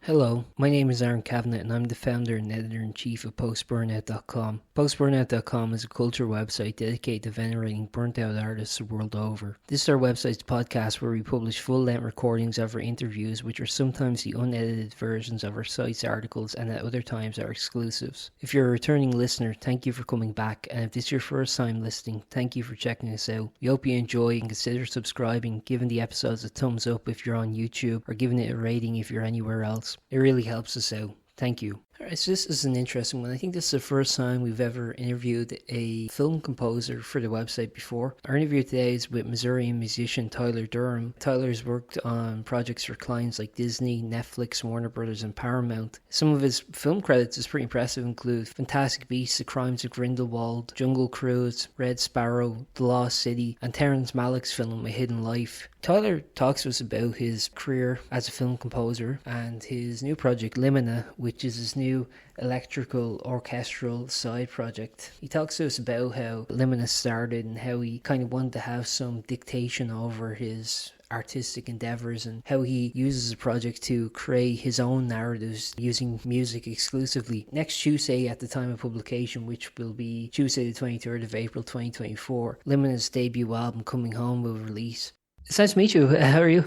Hello, my name is Aaron Cavanagh and I'm the founder and editor-in-chief of Post-Burnout.com. Post-Burnout.com is a culture website dedicated to venerating burnt-out artists the world over. This is our website's podcast where we publish full-length recordings of our interviews, which are sometimes the unedited versions of our site's articles and at other times are exclusives. If you're a returning listener, thank you for coming back, and if this is your first time listening, thank you for checking us out. We hope you enjoy and consider subscribing, giving the episodes a thumbs up if you're on YouTube, or giving it a rating if you're anywhere else. It really helps us out. Thank you. Alright, so this is an interesting one. I think this is the first time we've ever interviewed a film composer for the website before. Our interview today is with Missourian musician Tyler Durham. Tyler's worked on projects for clients like Disney, Netflix, Warner Brothers, and Paramount. Some of his film credits is pretty impressive, include Fantastic Beasts, The Crimes of Grindelwald, Jungle Cruise, Red Sparrow, The Lost City, and Terrence Malick's film A Hidden Life. Tyler talks to us about his career as a film composer and his new project LIMINA, which is his new electrical orchestral side project. He talks to us about how LIMINA started and how he kind of wanted to have some dictation over his artistic endeavors and how he uses the project to create his own narratives using music exclusively. Next Tuesday at the time of publication, which will be Tuesday the 23rd of April 2024, Limina's debut album Coming Home will release. It's nice to meet you. How are you?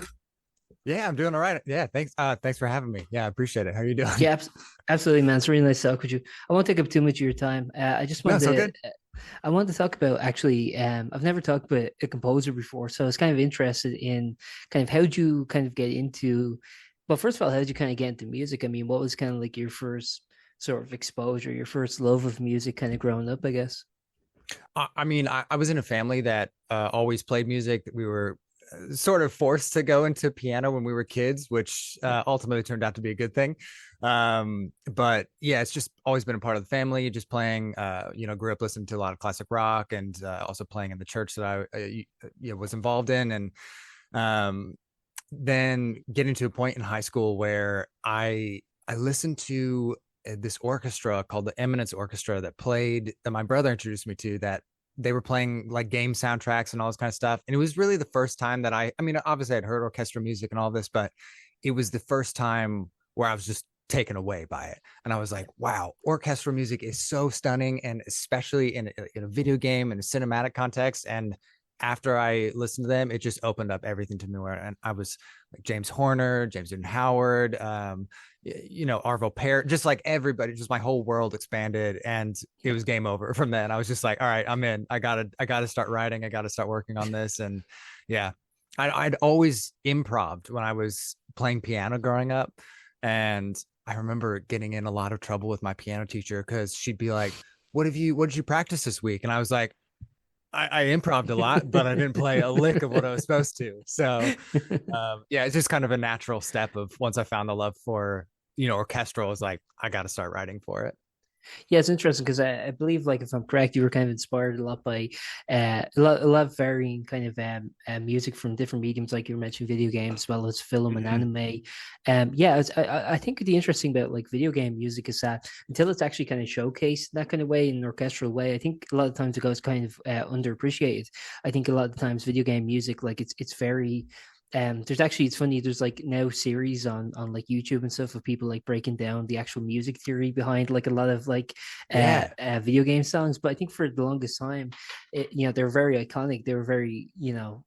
Yeah, I'm doing all right. Yeah, thanks. Thanks for having me. Yeah, I appreciate it. How are you doing? Yeah, absolutely, man. It's really nice to talk with you. I won't take up too much of your time. I just No, wanted so good. I wanted to talk about actually. I've never talked about a composer before, so I was kind of interested in kind of how'd you kind of get into. Well, first of all, how did you kind of get into music? I mean, what was kind of like your first sort of exposure, your first love of music, kind of growing up, I guess. I was in a family that always played music. We were sort of forced to go into piano when we were kids, which ultimately turned out to be a good thing. But yeah, it's just always been a part of the family. Just playing, grew up listening to a lot of classic rock and also playing in the church that was involved in, and um, then getting to a point in high school where I listened to this orchestra called the Eminence Orchestra that my brother introduced me to, that they were playing like game soundtracks and all this kind of stuff. And it was really the first time that I mean, obviously I'd heard orchestra music and all this, but it was the first time where I was just taken away by it. And I was like, wow, orchestral music is so stunning. And especially in a video game and a cinematic context. And after I listened to them, it just opened up everything to me. And I was like James Horner, James Newton Howard, Arvo Pärt, just like everybody, just my whole world expanded, and it Yeah. was game over from then. I was just like, all right, I'm in. I gotta start writing. I gotta start working on this. And yeah, I'd always improved when I was playing piano growing up, and I remember getting in a lot of trouble with my piano teacher because she'd be like, what did you practice this week? And I was like, I improved a lot, but I didn't play a lick of what I was supposed to. So yeah, it's just kind of a natural step of once I found the love for, orchestral, is like, I got to start writing for it. Yeah, it's interesting because I believe, like, if I'm correct, you were kind of inspired a lot by a lot of varying kind of music from different mediums, like you mentioned, video games as well as film and Mhm. anime. Yeah, I think the interesting about like video game music is that until it's actually kind of showcased that kind of way in an orchestral way, I think a lot of times it goes kind of underappreciated. I think a lot of times video game music, like it's very there's actually, it's funny, there's like now series on like YouTube and stuff of people like breaking down the actual music theory behind like a lot of like Yeah. video game songs. But I think for the longest time, they're very iconic. They were very,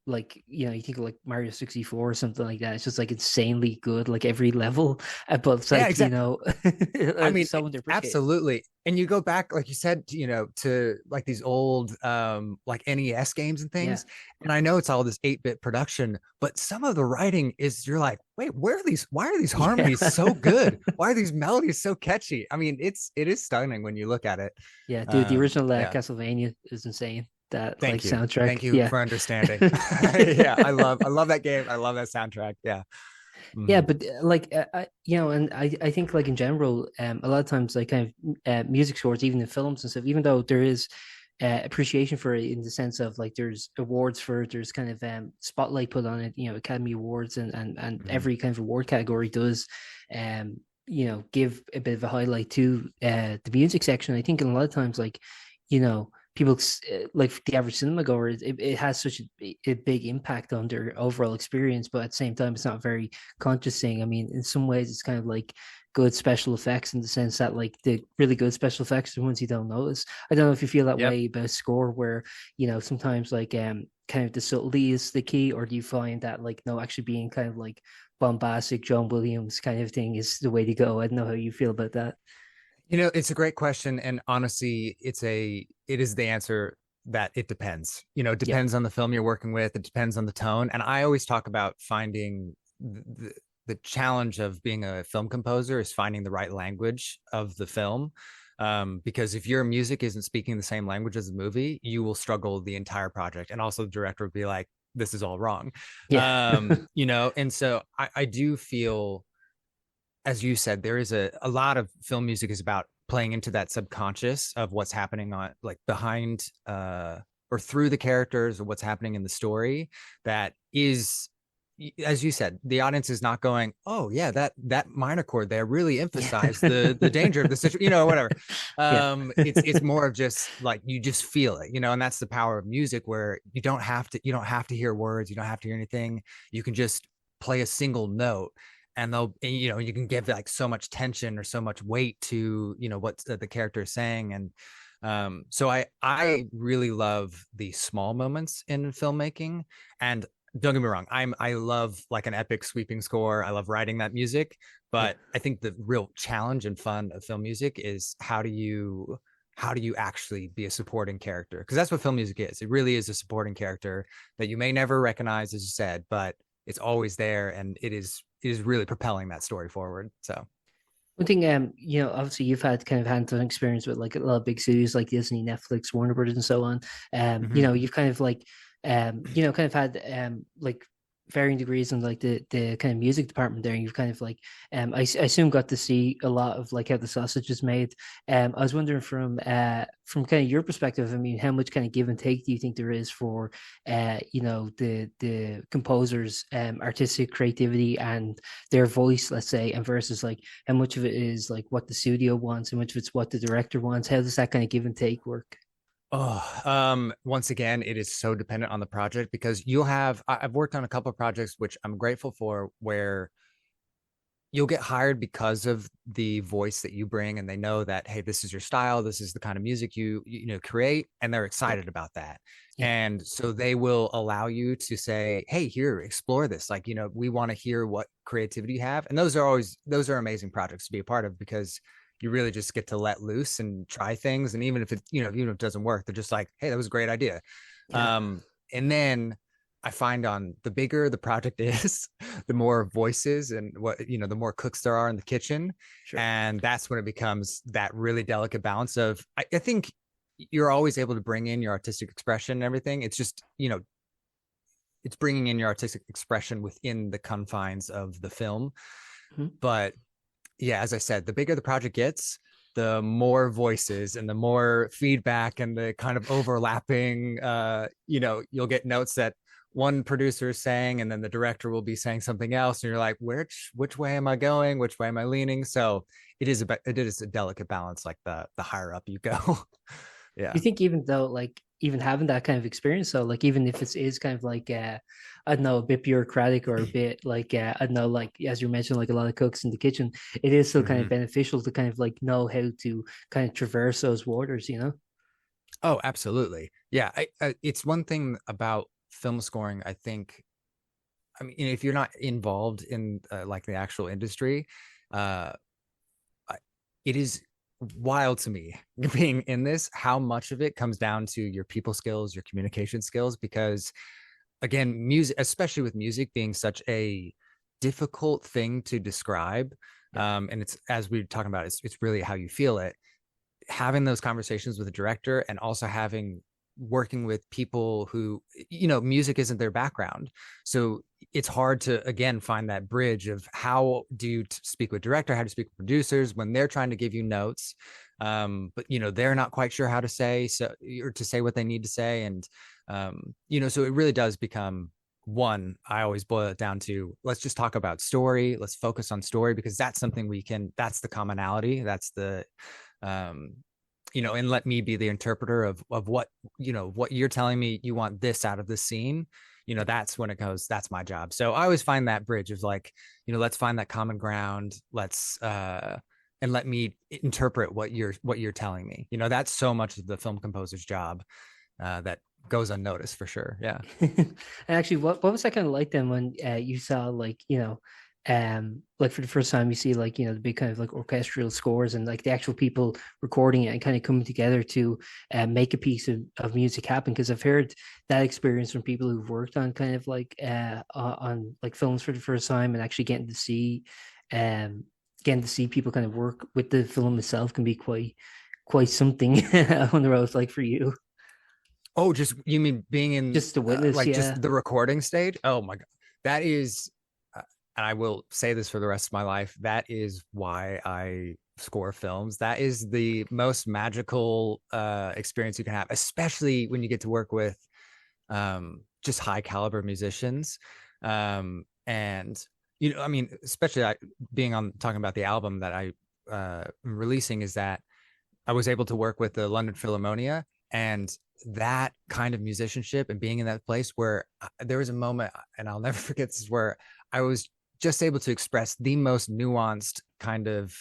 like, you think of like Mario 64 or something like that. It's just like insanely good, like every level. But it's Yeah, like, exactly. I mean, so underappreciated. absolutely. And you go back, like you said, to like these old like NES games and Yeah. things. And I know it's all this 8-bit production, but some of the writing is, you're like, wait, why are these Yeah. harmonies so good? Why are these melodies so catchy? I mean, it is stunning when you look at it. Yeah, dude, the original Yeah. Castlevania is insane. That like Thank you. soundtrack. Thank you Yeah. for understanding. Yeah, I love that game. I love that soundtrack. Yeah. Yeah, Mhm. but and I think like in general, a lot of times like kind of music scores, even in films and stuff, even though there is appreciation for it in the sense of like there's awards for it, there's kind of spotlight put on it, Academy Awards and Mhm. every kind of award category does, give a bit of a highlight to the music section. I think a lot of times like, you know, like the average cinema goer, it has such a big impact on their overall experience, but at the same time, it's not a very conscious thing. I mean, in some ways, it's kind of like good special effects in the sense that like the really good special effects are the ones you don't notice. I don't know if you feel that Yep. way about score, where sometimes like kind of the subtlety is the key, or do you find that like no, actually being kind of like bombastic John Williams kind of thing is the way to go? I don't know how you feel about that. It's a great question, and honestly, it is the answer that it depends. It Yeah, depends on the film you're working with. It depends on the tone, and I always talk about finding the challenge of being a film composer is finding the right language of the film. Because if your music isn't speaking the same language as the movie, you will struggle the entire project, and also the director would be like, "This is all wrong," yeah, And so I do feel, as you said, there is a lot of film music is about playing into that subconscious of what's happening on like behind or through the characters or what's happening in the story that is, as you said, the audience is not going, oh yeah, that minor chord there really yeah, emphasized the danger of the situation, whatever. yeah, It's more of just like you just feel it, and that's the power of music, where you don't have to hear words, you don't have to hear anything, you can just play a single note, and you can give like so much tension or so much weight to what the character is saying. And so I really love the small moments in filmmaking. And don't get me wrong, I love like an epic sweeping score, I love writing that music, yeah. but I think the real challenge and fun of film music is how do you actually be a supporting character, because that's what film music is. It really is a supporting character that you may never recognize, as you said, but it's always there, and it is really propelling that story forward. So One thing, obviously you've had kind of hands-on experience with like a lot of big studios like Disney, Netflix, Warner Brothers, and so on. mhm. You've kind of like, kind of had like varying degrees in like the kind of music department there. And you've kind of like, I assume got to see a lot of like how the sausage is made. I was wondering from kind of your perspective, I mean, how much kind of give and take do you think there is for, the composer's artistic creativity and their voice, let's say, and versus like how much of it is like what the studio wants, how much of it's what the director wants? How does that kind of give and take work? Once again, it is so dependent on the project, because I've worked on a couple of projects which I'm grateful for, where you'll get hired because of the voice that you bring, and they know that, hey, this is your style, this is the kind of music you create, and they're Yeah, excited about that. yeah, And so they will allow you to say, hey, here, explore this, like, we want to hear what creativity you have. And those are amazing projects to be a part of, because you really just get to let loose and try things. And even if it doesn't work, they're just like, hey, that was a great idea. yeah, And then I find, on the bigger the project is, the more voices and the more cooks there are in the kitchen. sure. And that's when it becomes that really delicate balance of, I think you're always able to bring in your artistic expression and everything. It's just, it's bringing in your artistic expression within the confines of the film. Mhm. But yeah, as I said, the bigger the project gets, the more voices and the more feedback and the kind of overlapping, you'll get notes that one producer is saying, and then the director will be saying something else. And you're like, which way am I going? Which way am I leaning? So it is a delicate balance, like the higher up you go. Do Yeah. you think even though like even having that kind of experience, so like even if it is kind of like I don't know, a bit bureaucratic or a bit like I don't know, like as you mentioned, like a lot of cooks in the kitchen, it is still kind of Mm-hmm. beneficial to kind of like know how to kind of traverse those waters, you know? Oh, absolutely. Yeah. It's one thing about film scoring, I think. I mean, if you're not involved in like the actual industry, uh, it is wild to me being in this, how much of it comes down to your people skills, your communication skills, because again, music, especially with music being such a difficult thing to describe. Yeah, And it's, as we were talking about, it's really how you feel it. Having those conversations with the director, and also working with people who, music isn't their background. So it's hard to, again, find that bridge of how do you speak with director, how to speak with producers when they're trying to give you notes. But they're not quite sure how to say, so, or to say what they need to say. And so it really does become, one, I always boil it down to, let's just talk about story, let's focus on story, because that's something that's the commonality, that's the um and let me be the interpreter of what, what you're telling me you want this out of the scene. That's when it goes, that's my job. So I always find that bridge of like, let's find that common ground. Let's and let me interpret what you're telling me. That's so much of the film composer's job that goes unnoticed for sure. Yeah. And actually, what was that kind of like then when you saw like like for the first time you see like the big kind of like orchestral scores and like the actual people recording it and kind of coming together to make a piece of music happen? Because I've heard that experience from people who've worked on kind of like on like films for the first time and actually um getting to see people kind of work with the film itself can be quite something. I wonder what it's like for you. Oh, just you mean being in Just to witness, like just yeah. the recording stage? Oh my God. That is, and I will say this for the rest of my life, that is why I score films. That is the most magical experience you can have, especially when you get to work with just high caliber musicians. And, I mean, especially being on talking about the album that I am releasing, is that I was able to work with the London Philharmonia, and that kind of musicianship and being in that place where there was a moment, and I'll never forget this, where I was just able to express the most nuanced kind of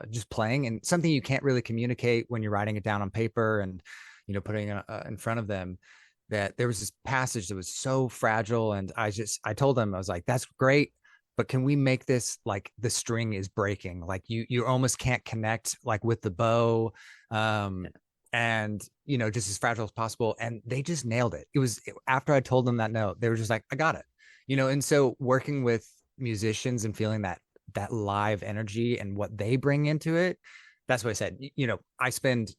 just playing, and something you can't really communicate when you're writing it down on paper and putting it in front of them. That there was this passage that was so fragile, and I told them, I was like, that's great, but can we make this like the string is breaking, like you almost can't connect like with the bow, um and just as fragile as possible. And they just nailed it. It was after I told them that note, they were just like, I got it. And so working with musicians and feeling that live energy and what they bring into it, that's what I said. I spend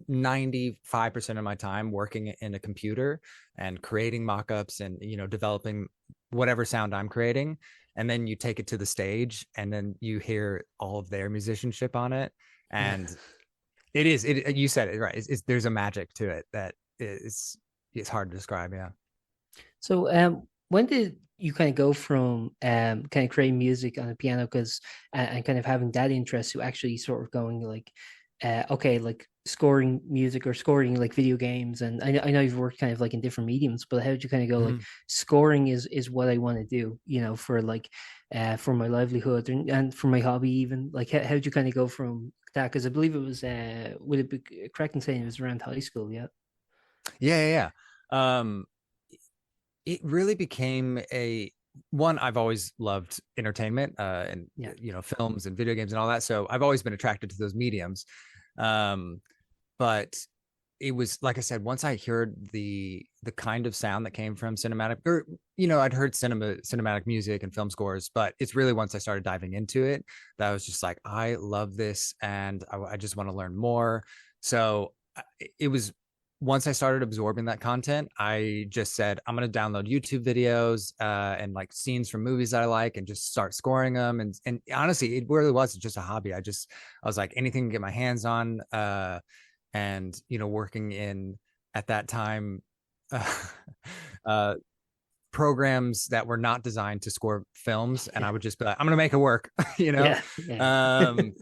95% of my time working in a computer and creating mock-ups and developing whatever sound I'm creating, and then you take it to the stage and then you hear all of their musicianship on it. And you said it right. There's a magic to it that is it's hard to describe. Yeah. So, when did you kind of go from kind of creating music on the piano, because and kind of having that interest to actually sort of going like, okay, like scoring music or scoring like video games? And I know you've worked kind of like in different mediums, but how did you kind of go like Mhm. scoring is what I want to do, for like, for my livelihood and for my hobby even? Like, how did you kind of go from that? Because I believe it was, would it be correct in saying it was around high school? Yeah. Yeah, yeah, yeah. It really became a one. I've always loved entertainment, and Yeah. films and video games and all that. So I've always been attracted to those mediums. Um, but it was like I said, once I heard the kind of sound that came from cinematic, or I'd heard cinematic music and film scores, but it's really once I started diving into it that I was just like, I love this, and I just want to learn more. So it was once I started absorbing that content, I just said, I'm going to download YouTube videos and like scenes from movies that I like and just start scoring them. And honestly, it really was just a hobby. I was like, anything to get my hands on. And working in at that time uh, uh, programs that were not designed to score films, and I would just be like, I'm gonna make it work. you know Yeah. Yeah. um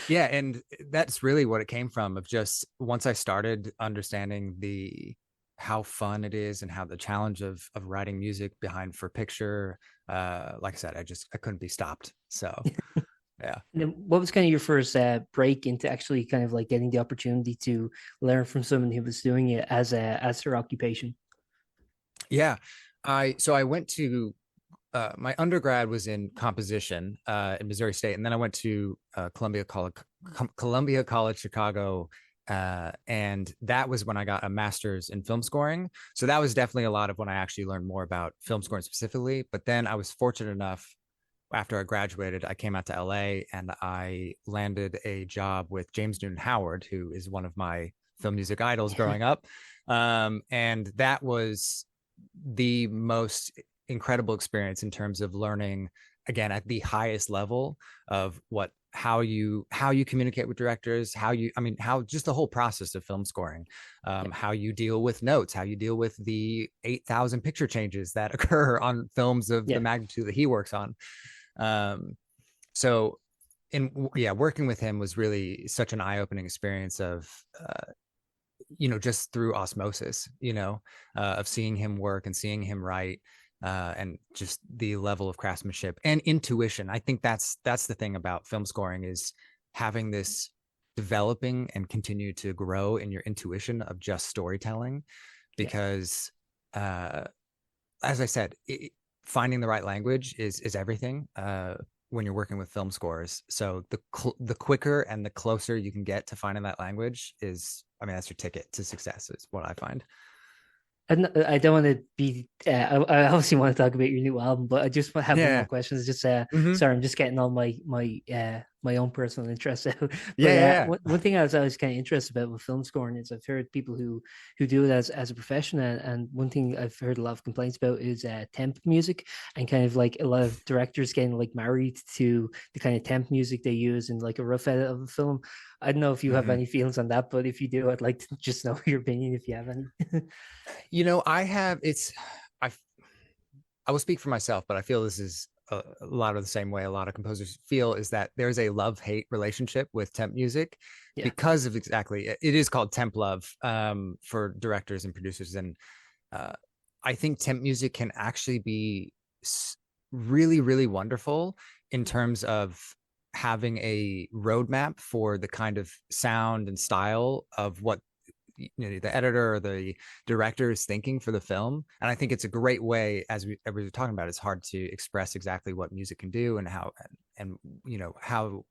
yeah, and that's really what it came from, of just once I started understanding the how fun it is and how the challenge of writing music behind for picture, like I said, I couldn't be stopped. So yeah. And then what was kind of your first break into actually kind of like getting the opportunity to learn from someone who was doing it as their occupation? Yeah, I went to my undergrad was in composition in Missouri State, and then I went to Columbia College Chicago, and that was when I got a master's in film scoring. So that was definitely a lot of when I actually learned more about film scoring specifically. But then I was fortunate enough, after I graduated, I came out to LA and I landed a job with James Newton Howard, who is one of my film music idols growing up. And that was the most incredible experience in terms of learning, again, at the highest level of how you communicate with directors, how just the whole process of film scoring, Yeah. how you deal with notes, how you deal with the 8,000 picture changes that occur on films of the Yeah. magnitude that he works on. um so working with him was really such an eye-opening experience of just through osmosis, of seeing him work and seeing him write, and just the level of craftsmanship and intuition. I think that's the thing about film scoring, is having this developing and continue to grow in your intuition of just storytelling, Yeah. because as I said, finding the right language is everything when you're working with film scores. So the quicker and the closer you can get to finding that language is, I mean, that's your ticket to success, is what I find. I don't want to be. I obviously want to talk about your new album, but I just have one more Yeah. question. It's just Hmm. sorry, I'm just getting all my own personal interest out. Yeah, But yeah, one thing I was always kind of interested about with film scoring is I've heard people who do it as a profession, and one thing I've heard a lot of complaints about is temp music, and kind of like a lot of directors getting like married to the kind of temp music they use in like a rough edit of a film. I don't know if you yeah. have Hmm. any feelings on that, but if you do, I'd like to just know your opinion if you have any. I have, I I will speak for myself, but I feel this is a lot of the same way a lot of composers feel, is that there's a love-hate relationship with temp music, Yeah. because of exactly, it is called temp love, for directors and producers. And uh, I think temp music can actually be really, really wonderful in terms of having a roadmap for the kind of sound and style of what the editor or the director is thinking for the film. And I think it's a great way, as we were talking about, it's hard to express exactly what music can do and how, and how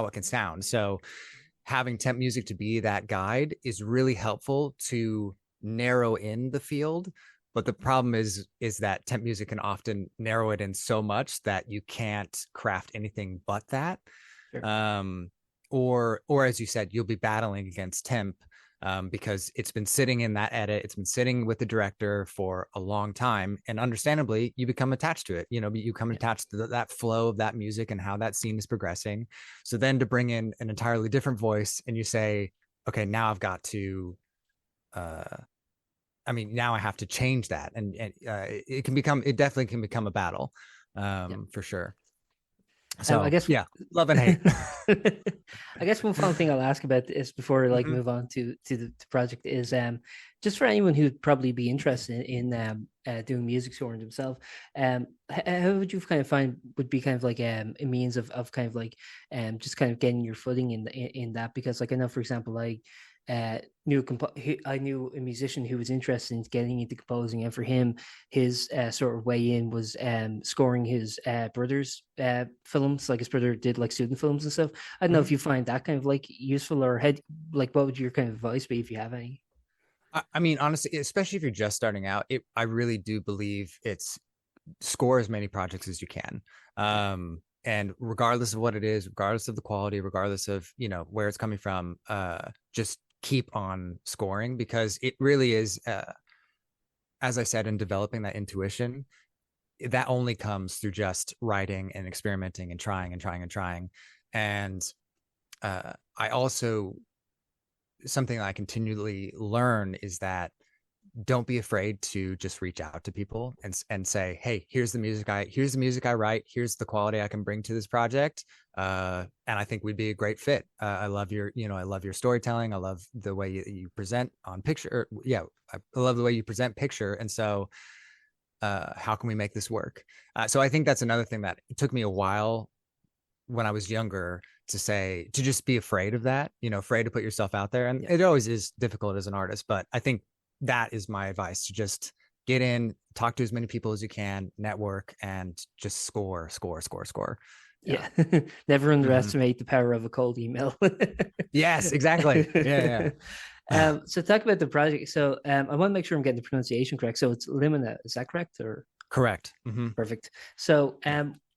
it can sound. So having temp music to be that guide is really helpful to narrow in the field. But the problem is that temp music can often narrow it in so much that you can't craft anything but that. Sure. Or as you said, you'll be battling against temp, because it's been sitting in that edit, it's been sitting with the director for a long time, and understandably, you become attached to it. You become Yeah. attached to that flow of that music and how that scene is progressing. So then to bring in an entirely different voice, and you say, okay, now I've got to. I mean, now I have to change that, and it definitely can become a battle, Yeah. for sure. I So guess yeah, love and hate. I guess one final thing I'll ask about this before I like Mhm. move on to the project is just for anyone who'd probably be interested in doing music scoring themselves, how would you kind of find would be kind of like a means of kind of like just kind of getting your footing in that, because like I know for example like I knew a musician who was interested in getting into composing, and for him, his sort of way in was scoring his brother's films. Like his brother did like student films and stuff. I don't know if Mhm. you find that kind of like useful, or had like what would your kind of advice be if you have any? I mean, honestly, especially if you're just starting out, I really do believe it's score as many projects as you can. Yeah, And regardless of what it is, regardless of the quality, regardless of, where it's coming from, just keep on scoring, because it really is, as I said, in developing that intuition, that only comes through just writing and experimenting and trying and trying and trying. And I also, something I continually learn is that don't be afraid to just reach out to people and say, hey, here's the music I write, here's the quality I can bring to this project, and I think we'd be a great fit. I love your storytelling, I love the way you present on picture, yeah, I love the way you present picture, and so how can we make this work? So I think that's another thing that it took me a while when I was younger to just be afraid of that, afraid to put yourself out there. And yeah. it always is difficult as an artist, but I think that is my advice, to just get in, talk to as many people as you can, network, and just score, score, score, score. Yeah. Yeah. Never Hmm. underestimate the power of a cold email. Yes, exactly. Yeah, yeah. So talk about the project. So I want to make sure I'm getting the pronunciation correct. So it's Limina, is that correct? Or Correct. Hmm. perfect. So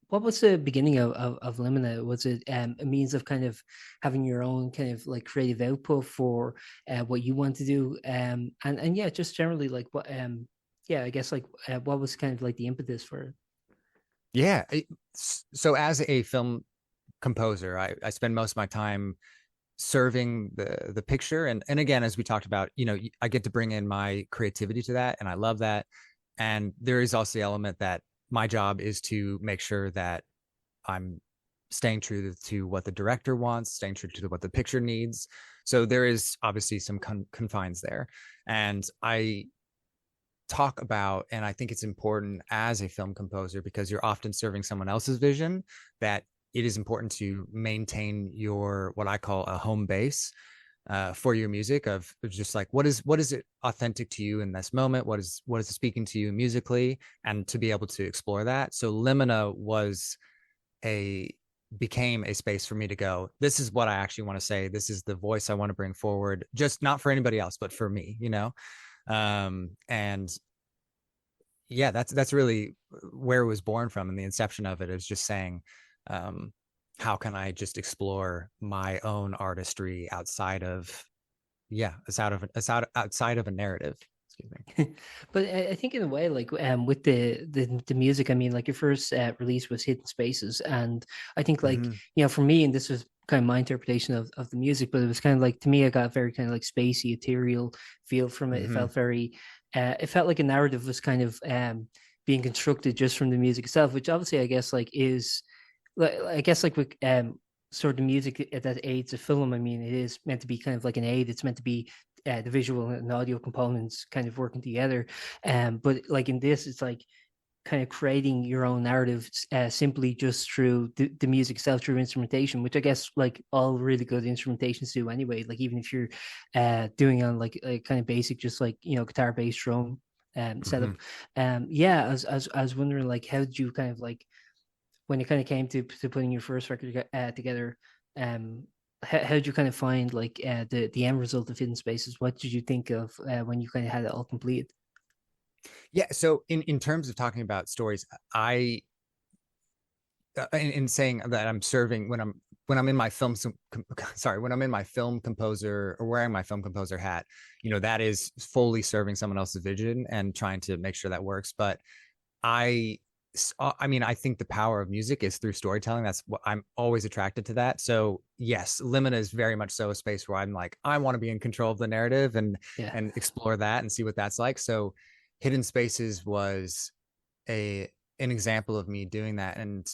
what was the beginning of Limina? Was it a means of kind of having your own kind of like creative output for what you want to do? And yeah, just generally like what yeah, I guess like what was kind of like the impetus for it? Yeah. So as a film composer, I spend most of my time serving the picture, and again, as we talked about, I get to bring in my creativity to that, and I love that. And there is also the element that my job is to make sure that I'm staying true to what the director wants, staying true to what the picture needs. So there is obviously some confines there. And I talk about, and I think it's important as a film composer, because you're often serving someone else's vision, that it is important to maintain your, what I call a home base for your music, of just like, what is it authentic to you in this moment? What is it speaking to you musically? And to be able to explore that. So Limina a became a space for me to go, this is what I actually want to say. This is the voice I want to bring forward, just not for anybody else, but for me, and yeah, that's really where it was born from. And the inception of it is just saying, um, how can I just explore my own artistry outside of, outside of a narrative. Excuse me. But I think in a way, like with the music, I mean, like your first release was Hidden Spaces, and I think like Mm-hmm. for me, and this was kind of my interpretation of the music, but it was kind of like, to me, I got a very kind of like spacey, ethereal feel from it. It Mm-hmm. felt very, it felt like a narrative was kind of being constructed just from the music itself, which obviously I guess like is, like I guess like with sort of the music that aids a film. I mean, it is meant to be kind of like an aid. It's meant to be the visual and audio components kind of working together. But like in this, it's like kind of creating your own narrative simply just through the music itself, through instrumentation, which I guess like all really good instrumentations do anyway. Like even if you're doing on like a kind of basic, just like guitar, bass, drum Mm-hmm. setup. Yeah, I was wondering like, how did you kind of like, when it kind of came to putting your first record together, um, how did you kind of find like the end result of Hidden Spaces? What did you think of when you kind of had it all completed? Yeah. So in terms of talking about stories, I in saying that I'm serving when I'm in my film sorry, when I'm in my film composer or wearing my film composer hat, that is fully serving someone else's vision and trying to make sure that works. But I I mean, I think the power of music is through storytelling. That's what I'm always attracted to, that. So yes, Limina is very much so a space where I'm like, I want to be in control of the narrative Yeah, and explore that and see what that's like. So Hidden Spaces was a an example of me doing that. And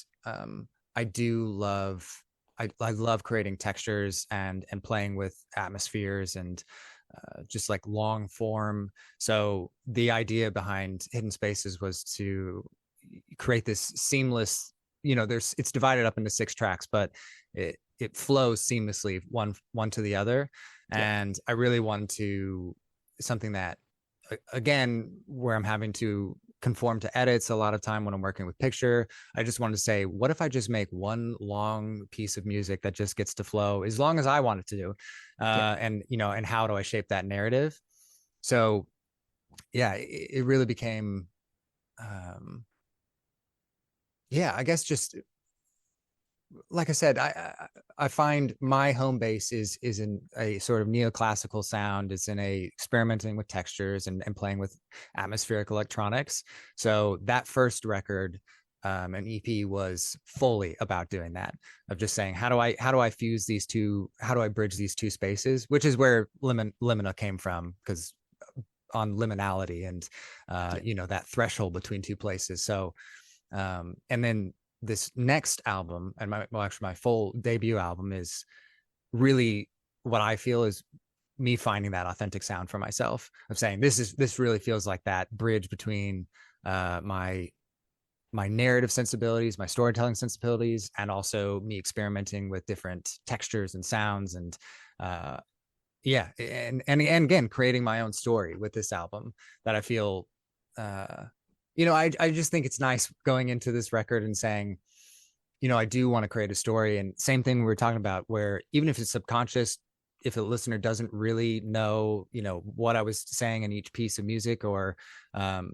I do love I love creating textures and playing with atmospheres and just like long form. So the idea behind Hidden Spaces was to create this seamless, there's it's divided up into 6 tracks, but it flows seamlessly one to the other. yeah, And I really wanted to something that, again, where I'm having to conform to edits a lot of time when I'm working with picture. I just wanted to say, what if I just make one long piece of music that just gets to flow as long as I want it to do? yeah. And how do I shape that narrative? So yeah, it really became, um, yeah, I guess just like I said, I find my home base is in a sort of neoclassical sound. It's in a experimenting with textures and playing with atmospheric electronics. So that first record, an EP, was fully about doing that, of just saying, how do I fuse these two? How do I bridge these two spaces? Which is where Limina came from, because on liminality and Yeah. that threshold between two places. So and then this next album, and actually my full debut album, is really what I feel is me finding that authentic sound for myself, of saying, this really feels like that bridge between my narrative sensibilities, my storytelling sensibilities, and also me experimenting with different textures and sounds. And yeah, and again, creating my own story with this album, that I feel, I just think it's nice going into this record and saying, I do want to create a story. And same thing we were talking about, where even if it's subconscious, if a listener doesn't really know, what I was saying in each piece of music, or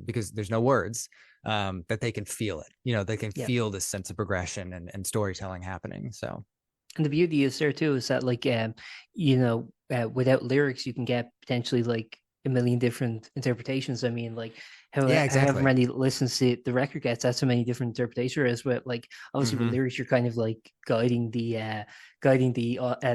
because there's no words, that they can feel it, they can Yeah. feel this sense of progression and storytelling happening. So And the beauty is there too is that like without lyrics you can get potentially like a million different interpretations. I mean, like Yeah, however exactly. many listens the record gets, that's so many different interpretations. But like obviously with Hmm. lyrics, you're kind of like guiding the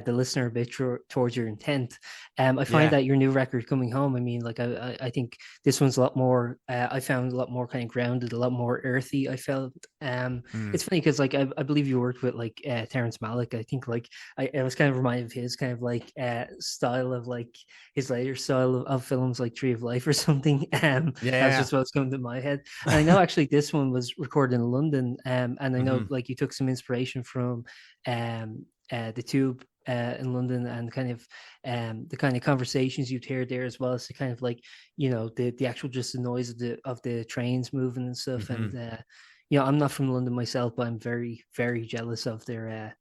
listener a bit towards your intent. I find Yeah. that your new record Coming Home, I mean, like I think this one's a lot more. I found a lot more kind of grounded, a lot more earthy. I felt. Mm. It's funny because like I believe you worked with like Terrence Malick. I think like I was kind of reminded of his kind of like style of like his later style of films like Tree of Life or something. That's Yeah. just what's coming to my head. And I know actually this one was recorded in London. And I know Hmm. like you took some inspiration from the Tube in London, and kind of the kind of conversations you'd hear there, as well as the kind of like the actual just the noise of the trains moving and stuff. Hmm. And I'm not from London myself, but I'm very, very jealous of their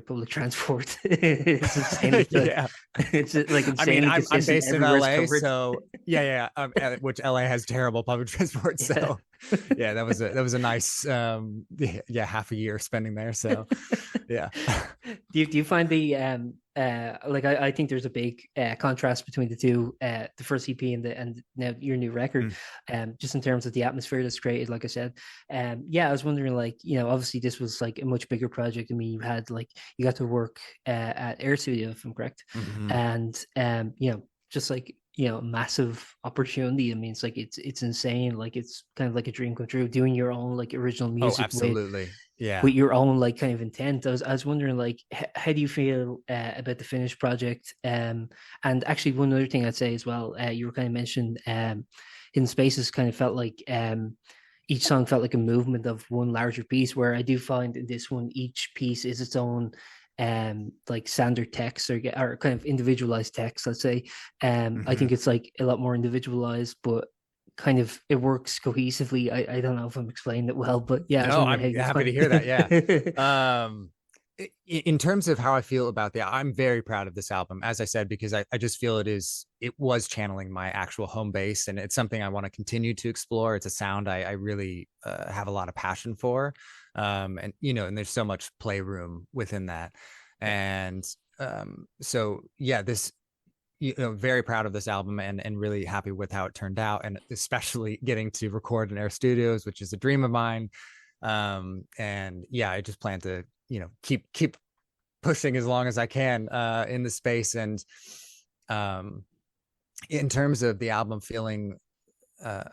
public transport. It's insanely good. Yeah. It's like I mean, insanely I'm consistent. based in Everywhere's LA, covered. so yeah, yeah, which LA has terrible public transport. Yeah. So yeah, that was a nice yeah, half a year spending there. So yeah. Do you find the like I think there's a big contrast between the two, the first EP and now your new record, Mm. just in terms of the atmosphere that's created. Like I said, I was wondering, like, obviously this was like a much bigger project. I mean, you got to work at Air Studio, if I'm correct, Hmm. and just like massive opportunity. I mean, it's like it's insane. Like it's kind of like a dream come true, doing your own like original Oh, music absolutely. with Yeah. your own like kind of intent. I was wondering, like, how do you feel about the finished project? And actually, one other thing I'd say as well, you were kind of mentioned, Hidden Spaces kind of felt like each song felt like a movement of one larger piece. Where I do find in this one, each piece is its own like standard text, or kind of individualized text, let's say. I Hmm. think it's like a lot more individualized, but kind of it works cohesively. I don't know if I'm explaining it well, but yeah, I was No, wondering how I'm you happy to find hear that. Yeah. Um, in terms of how I feel about I'm very proud of this album, as I said, because I just feel it was channeling my actual home base, and it's something I want to continue to explore. It's a sound I really have a lot of passion for. And and there's so much playroom within that. Yeah. And so yeah, very proud of this album, and really happy with how it turned out, and especially getting to record in Air Studios, which is a dream of mine. And yeah, I just plan to keep pushing as long as I can in the space. And um in terms of the album feeling, uh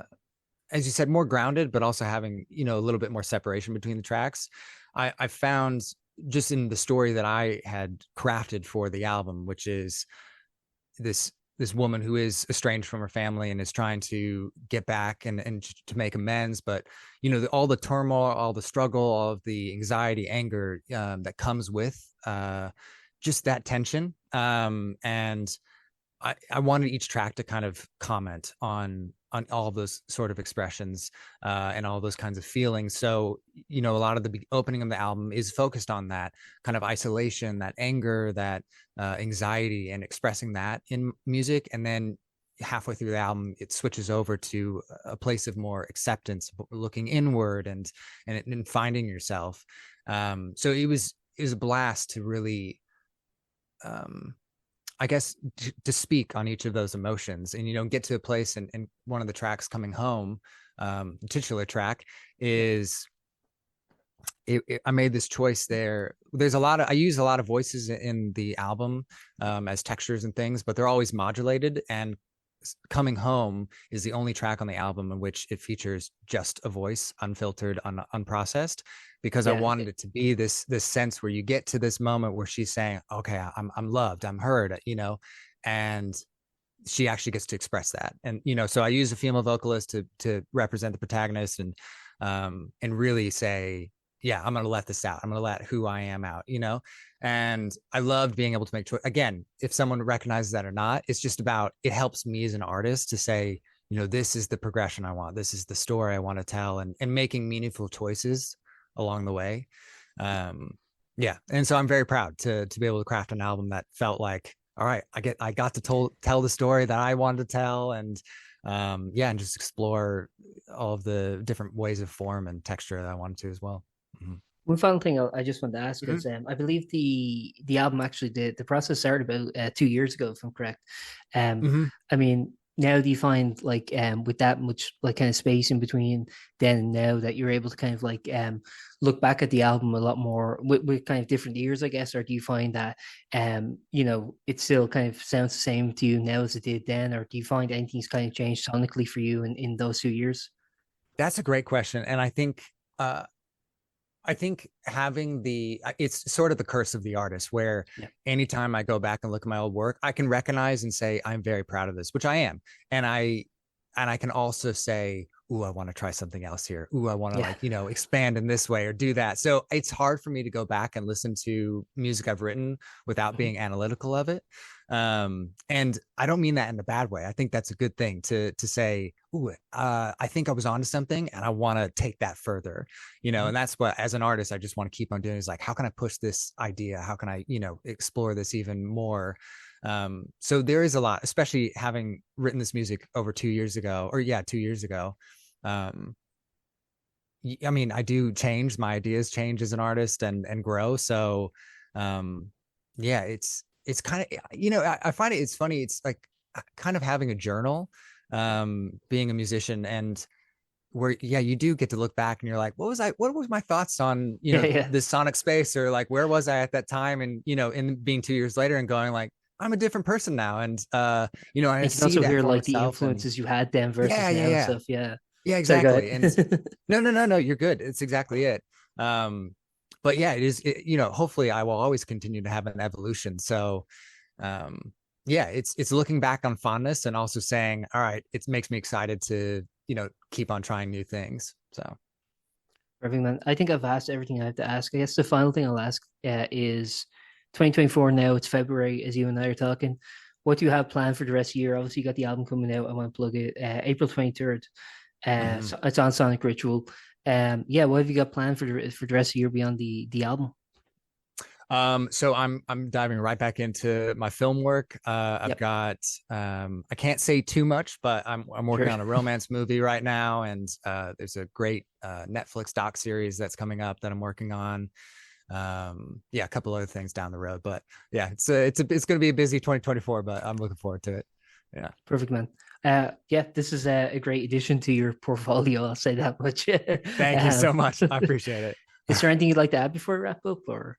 as you said, more grounded, but also having a little bit more separation between the tracks, I found just in the story that I had crafted for the album, which is this woman who is estranged from her family and is trying to get back and to make amends. But all the turmoil, all the struggle, all of the anxiety, anger that comes with just that tension. And I wanted each track to kind of comment on all of those sort of expressions and all those kinds of feelings. So, a lot of the opening of the album is focused on that kind of isolation, that anger, that anxiety, and expressing that in music. And then halfway through the album, it switches over to a place of more acceptance, looking inward and finding yourself. So it was a blast to really I guess to speak on each of those emotions, and get to a place. And one of the tracks, Coming Home, the titular track, Yeah. is I made this choice there. I use a lot of voices in the album as textures and things, but they're always modulated. And Coming Home is the only track on the album in which it features just a voice, unfiltered, unprocessed, because I Yeah. wanted it to be this sense where you get to this moment where she's saying, "Okay, I'm loved, I'm heard," and she actually gets to express that. And so I use a female vocalist to represent the protagonist, and really say, yeah, I'm going to let this out, I'm going to let who I am out. And I loved being able to make choice. Again, if someone recognizes that or not, it's just about, it helps me as an artist to say, this is the progression I want, this is the story I want to tell, and making meaningful choices along the way. um yeah, and so I'm very proud to be able to craft an album that felt like, all right, I got to tell the story that I wanted to tell. And yeah, and just explore all of the different ways of form and texture that I wanted to as well. Mhm. One final thing I just want to ask Mhm. is, I believe the album actually the process started about 2 years ago, if I'm correct. Um, Mhm. I mean, now do you find like with that much like kind of space in between then and now that you're able to kind of like look back at the album a lot more with kind of different ears, I guess, or do you find that it still kind of sounds the same to you now as it did then, or do you find anything's kind of changed sonically for you in those 2 years? That's a great question. And uh I think having it's sort of the curse of the artist where Yeah. anytime I go back and look at my old work, I can recognize and say, I'm very proud of this, which I am. And I can also say, ooh, I want to try something else here. Ooh, I want to Yeah. like, expand in this way or do that. So it's hard for me to go back and listen to music I've written without Mhm. being analytical of it. And I don't mean that in a bad way. I think that's a good thing to say, ooh, I think I was onto something and I want to take that further, Mhm. and that's what, as an artist, I just want to keep on doing is like, how can I push this idea? How can I, explore this even more? So there is a lot, especially having written this music over 2 years ago, or yeah, 2 years ago. Um, I mean, I do change, my ideas change as an artist and grow. So, um, yeah, it's kind of, I find it's funny. It's like kind of having a journal, being a musician, and where yeah, you do get to look back and you're like, what was my thoughts on Yeah, yeah. this sonic space, or like where was I at that time, and in being 2 years later and going like, I'm a different person now, and I And you can see also that hear former like the self. And influences you had then yeah, versus yeah, now and yeah, stuff. Yeah. yeah, Sorry, go exactly. And ahead. no, you're good. It's exactly it. um but yeah, hopefully I will always continue to have an evolution. So um yeah, it's looking back on fondness and also saying, all right, it makes me excited to keep on trying new things. So Perfect, man. I think I've asked everything I have to ask. I guess the final thing I'll ask is 2024 now. It's February as you and I are talking. What do you have planned for the rest of the year? Obviously, you got the album coming out. I want to plug it. April 23rd. mhm. So it's on Sonic Ritual. Yeah, what have you got planned for the rest of the year beyond the album? So I'm diving right back into my film work. I've Yep, got I can't say too much, but I'm working sure. on a romance movie right now, and there's a great Netflix doc series that's coming up that I'm working on. Yeah, a couple other things down the road, but yeah, it's going to be a busy 2024, but I'm looking forward to it. Yeah. Perfect, man. Yeah, this is a great addition to your portfolio. I'll say that much. Thank you um, so much. I appreciate it. is there anything you'd like to add before we wrap up, or?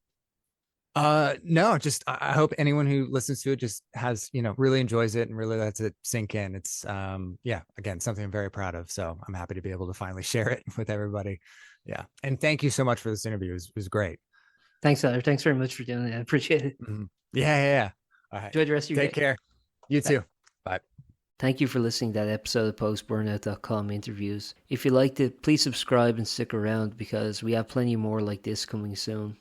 No, just I hope anyone who listens to it just has, really enjoys it and really lets it sink in. It's yeah, again, something I'm very proud of. So I'm happy to be able to finally share it with everybody. Yeah. And thank you so much for this interview. It was great. Thanks, Tyler. Thanks very much for doing it. I appreciate it. Mhm. Yeah, yeah, yeah. All right. Enjoy the rest of your Take day. care. You Bye. too. Bye. Thank you for listening to that episode of Post-Burnout.com interviews. If you liked it, please subscribe and stick around because we have plenty more like this coming soon.